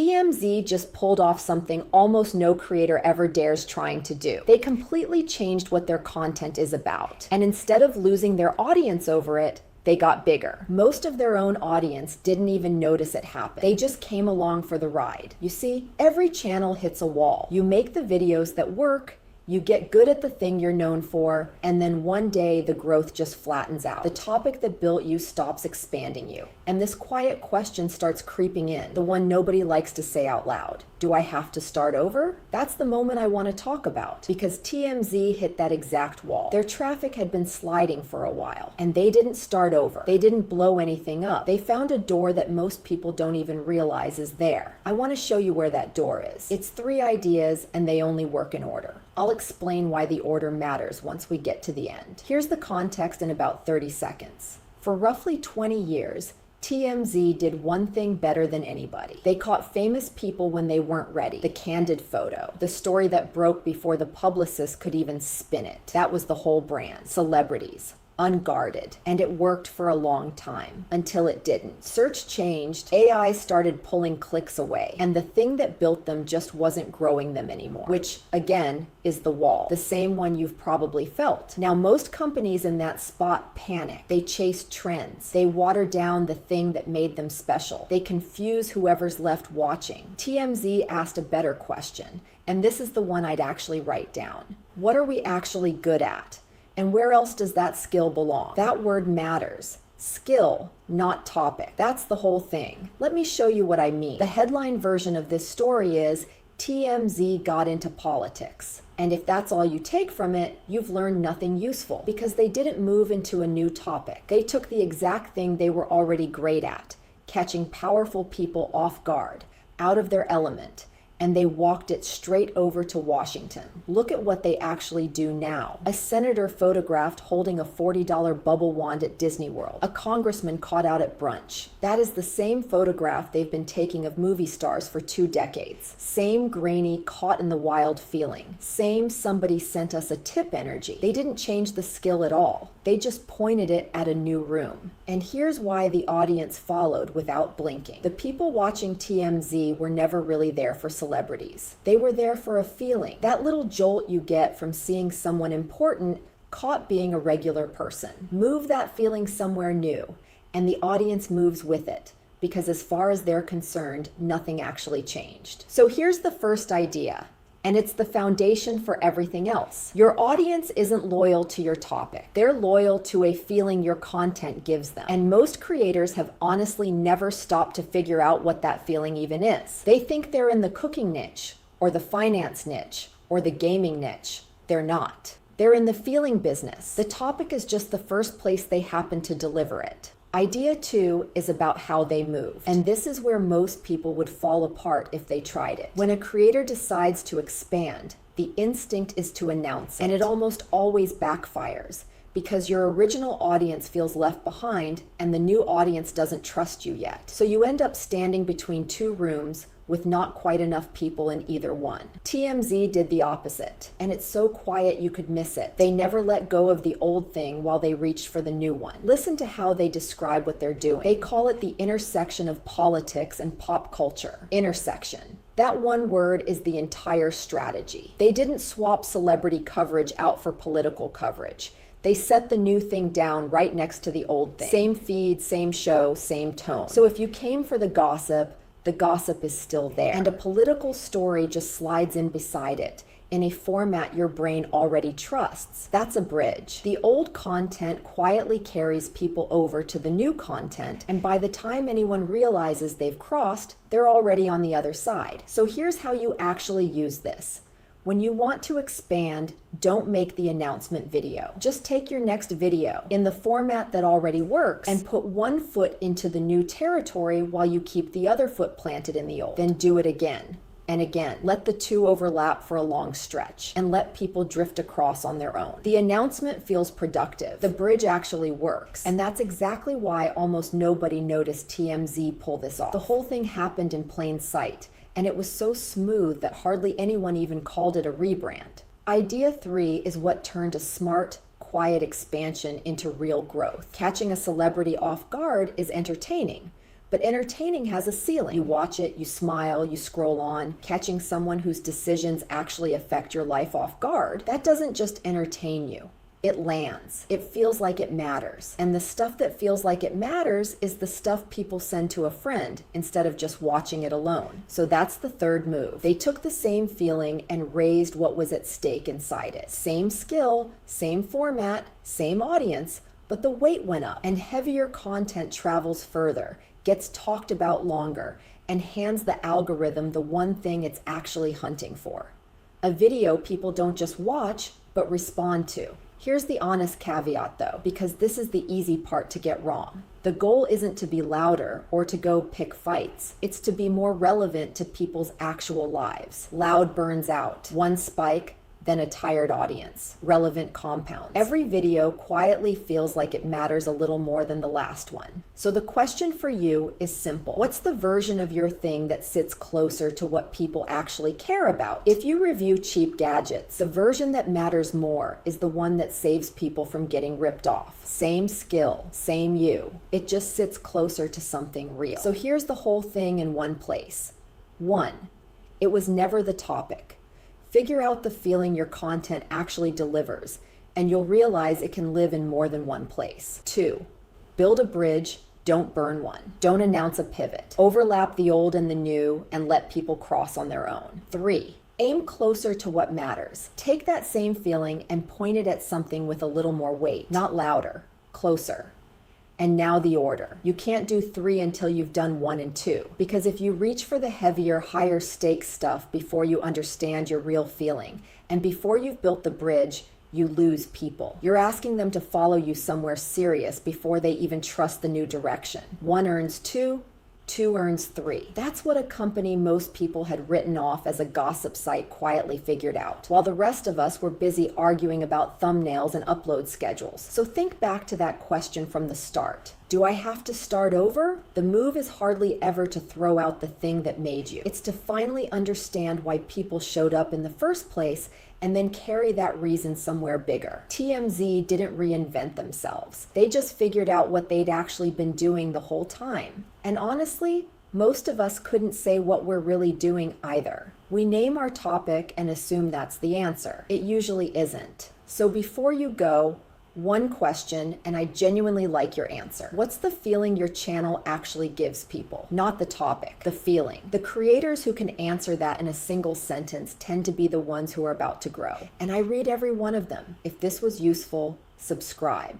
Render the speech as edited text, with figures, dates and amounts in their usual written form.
TMZ just pulled off something almost no creator ever dares trying to do. They completely changed what their content is about. And instead of losing their audience over it, they got bigger. Most of their own audience didn't even notice it happen. They just came along for the ride. You see, every channel hits a wall. You make the videos that work, you get good at the thing you're known for, and then one day the growth just flattens out. The topic that built you stops expanding you. And this quiet question starts creeping in, the one nobody likes to say out loud. Do I have to start over? That's the moment I want to talk about, because TMZ hit that exact wall. Their traffic had been sliding for a while, and they didn't start over. They didn't blow anything up. They found a door that most people don't even realize is there. I want to show you where that door is. It's 3 ideas, and they only work in order. I'll explain why the order matters once we get to the end. Here's the context in about 30 seconds. For roughly 20 years, TMZ did one thing better than anybody. They caught famous people when they weren't ready. The candid photo, the story that broke before the publicist could even spin it. That was the whole brand. Celebrities. Unguarded, and it worked for a long time until it didn't. Search changed, AI started pulling clicks away, and the thing that built them just wasn't growing them anymore, which again is the wall, the same one you've probably felt. Now, most companies in that spot panic. They chase trends. They water down the thing that made them special. They confuse whoever's left watching. TMZ asked a better question, and this is the one I'd actually write down. What are we actually good at? And where else does that skill belong? That word matters. Skill, not topic. That's the whole thing. Let me show you what I mean. The headline version of this story is TMZ got into politics. And if that's all you take from it, you've learned nothing useful, because they didn't move into a new topic. They took the exact thing they were already great at, catching powerful people off guard, out of their element, and they walked it straight over to Washington. Look at what they actually do now. A senator photographed holding a $40 bubble wand at Disney World. A congressman caught out at brunch. That is the same photograph they've been taking of movie stars for 2 decades. Same grainy, caught in the wild feeling. Same somebody sent us a tip energy. They didn't change the skill at all. They just pointed it at a new room. And here's why the audience followed without blinking. The people watching TMZ were never really there for celebrities. They were there for a feeling. That little jolt you get from seeing someone important caught being a regular person. Move that feeling somewhere new, and the audience moves with it, because as far as they're concerned, nothing actually changed. So here's the first idea, and it's the foundation for everything else. Your audience isn't loyal to your topic. They're loyal to a feeling your content gives them. And most creators have honestly never stopped to figure out what that feeling even is. They think they're in the cooking niche, or the finance niche, or the gaming niche. They're not. They're in the feeling business. The topic is just the first place they happen to deliver it. Idea 2 is about how they move. And this is where most people would fall apart if they tried it. When a creator decides to expand, the instinct is to announce it. And it almost always backfires, because your original audience feels left behind and the new audience doesn't trust you yet. So you end up standing between 2 rooms with not quite enough people in either one. TMZ did the opposite, and it's so quiet you could miss it. They never let go of the old thing while they reached for the new one. Listen to how they describe what they're doing. They call it the intersection of politics and pop culture. Intersection. That one word is the entire strategy. They didn't swap celebrity coverage out for political coverage. They set the new thing down right next to the old thing. Same feed, same show, same tone. So if you came for the gossip is still there. And a political story just slides in beside it, in a format your brain already trusts. That's a bridge. The old content quietly carries people over to the new content, and by the time anyone realizes they've crossed, they're already on the other side. So here's how you actually use this. When you want to expand, don't make the announcement video. Just take your next video in the format that already works and put one foot into the new territory while you keep the other foot planted in the old. Then do it again and again. Let the 2 overlap for a long stretch and let people drift across on their own. The announcement feels productive. The bridge actually works. And that's exactly why almost nobody noticed TMZ pull this off. The whole thing happened in plain sight. And it was so smooth that hardly anyone even called it a rebrand. Idea 3 is what turned a smart, quiet expansion into real growth. Catching a celebrity off guard is entertaining, But entertaining has a ceiling. You watch it, you smile, you scroll on. Catching someone whose decisions actually affect your life off guard, that doesn't just entertain you. It lands. It feels like it matters. And the stuff that feels like it matters is the stuff people send to a friend instead of just watching it alone. So that's the third move. They took the same feeling and raised what was at stake inside it. Same skill, same format, same audience, but the weight went up, and heavier content travels further, gets talked about longer, and hands the algorithm the one thing it's actually hunting for. A video people don't just watch, but respond to. Here's the honest caveat though, because this is the easy part to get wrong. The goal isn't to be louder or to go pick fights. It's to be more relevant to people's actual lives. Loud burns out. One spike, then a tired audience. Relevant compounds. Every video quietly feels like it matters a little more than the last one. So the question for you is simple. What's the version of your thing that sits closer to what people actually care about? If you review cheap gadgets, the version that matters more is the one that saves people from getting ripped off. Same skill, same you. It just sits closer to something real. So here's the whole thing in one place. 1. It was never the topic. Figure out the feeling your content actually delivers, and you'll realize it can live in more than one place. 2. Build a bridge, don't burn one. Don't announce a pivot. Overlap the old and the new and let people cross on their own. 3. Aim closer to what matters. Take that same feeling and point it at something with a little more weight, not louder, closer. And now the order. You can't do 3 until you've done 1 and 2. Because if you reach for the heavier, higher stakes stuff before you understand your real feeling, and before you've built the bridge, you lose people. You're asking them to follow you somewhere serious before they even trust the new direction. 1 earns 2, 2 earns 3. That's what a company most people had written off as a gossip site quietly figured out, while the rest of us were busy arguing about thumbnails and upload schedules. So think back to that question from the start. Do I have to start over? The move is hardly ever to throw out the thing that made you. It's to finally understand why people showed up in the first place and then carry that reason somewhere bigger. TMZ didn't reinvent themselves. They just figured out what they'd actually been doing the whole time. And honestly, most of us couldn't say what we're really doing either. We name our topic and assume that's the answer. It usually isn't. So before you go, one question, and I genuinely like your answer. What's the feeling your channel actually gives people? Not the topic, the feeling. The creators who can answer that in a single sentence tend to be the ones who are about to grow. And I read every one of them. If this was useful, subscribe.